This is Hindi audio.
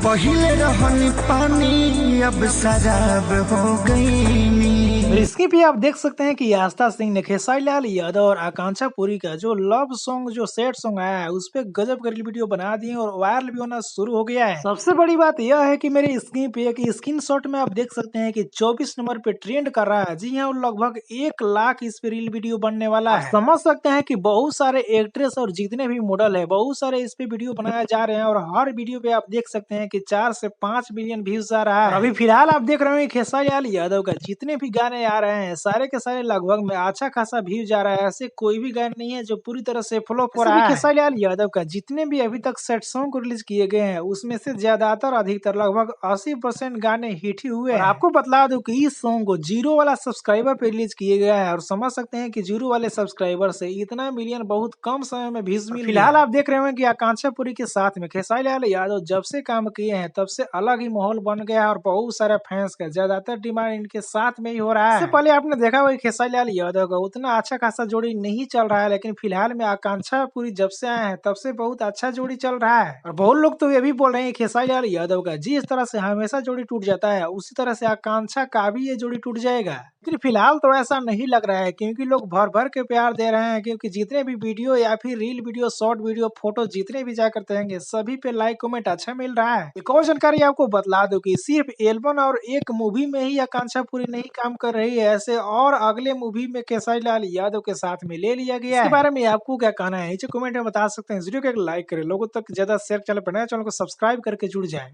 पहिले रहनी पानी अब शराब हो गई। इसके भी आप देख सकते हैं कि आस्था सिंह ने खेसारी लाल यादव और आकांक्षा पुरी का जो लव सॉन्ग जो सैड सॉन्ग आया है उस पे गजब कर वीडियो बना दिए और वायरल भी होना शुरू हो गया है। सबसे बड़ी बात यह है कि मेरे स्क्रीन पे कि स्क्रीनशॉट में आप देख सकते हैं कि 24 नंबर पे ट्रेंड कर रहा है। जी हाँ, लगभग 1 लाख इस पे रील वीडियो बनने वाला है। समझ सकते हैं कि बहुत सारे एक्ट्रेस और जितने भी मॉडल है बहुत सारे इस पे वीडियो बनाए जा रहे हैं और हर वीडियो पे आप देख सकते हैं कि 4 से 5 मिलियन व्यूज आ रहा है। अभी फिलहाल आप देख रहे हैं खेसारी लाल यादव का जितने भी गाने आ रहे हैं सारे के सारे लगभग में अच्छा खासा व्यूज आ रहा है। ऐसे कोई भी गाना नहीं है जो पूरी तरह से फ्लॉप हो रहा है। खेसारी लाल यादव का जितने भी अभी तक सेट सॉन्ग रिलीज किए गए हैं उसमें से ज्यादातर अधिकतर लगभग 80% गाने हिट ही हुए हैं। आपको बतला दूं कि इस सॉन्ग को 0 वाला सब्सक्राइबर पे रिलीज किए गया है और समझ सकते हैं कि 0 वाले सब्सक्राइबर से इतना मिलियन बहुत कम समय में व्यूज मिल। फिलहाल आप देख रहे हैं कि आकांक्षा पुरी के साथ में खेसारी लाल यादव जब से काम किए हैं तब से अलग ही माहौल बन गया है और बहुत सारे फैंस का ज्यादातर डिमांड इनके साथ में ही हो रहा है। इससे पहले आपने देखा होगा खेसारी लाल यादव का उतना अच्छा खासा जोड़ी नहीं चल रहा है, लेकिन फिलहाल में आकांक्षा पुरी जब से आए हैं तब से बहुत अच्छा जोड़ी चल रहा है। और बहुत लोग तो ये भी बोल रहे हैं खेसारी लाल यादव का जिस तरह से हमेशा जोड़ी टूट जाता है उसी तरह से आकांक्षा का भी ये जोड़ी टूट जाएगा। लेकिन फिलहाल तो ऐसा नहीं लग रहा है क्योंकि लोग भर भर के प्यार दे रहे हैं, क्योंकि जितने भी वीडियो या फिर reel video short video photo जितने भी जाकर देंगे सभी पे लाइक कमेंट अच्छा मिल रहा है। एक और जानकारी आपको बतला दूं कि सिर्फ एल्बम और एक मूवी में ही आकांक्षा पूरी नहीं काम कर रही है, ऐसे और अगले मूवी में खेसारी लाल यादव के साथ में ले लिया गया है। इसके बारे में आपको क्या कहना है नीचे कमेंट में बता सकते हैं। वीडियो को एक लाइक करें, लोगों तक ज्यादा शेयर, चैनल पर नया चैनल को सब्सक्राइब करके जुड़ जाए।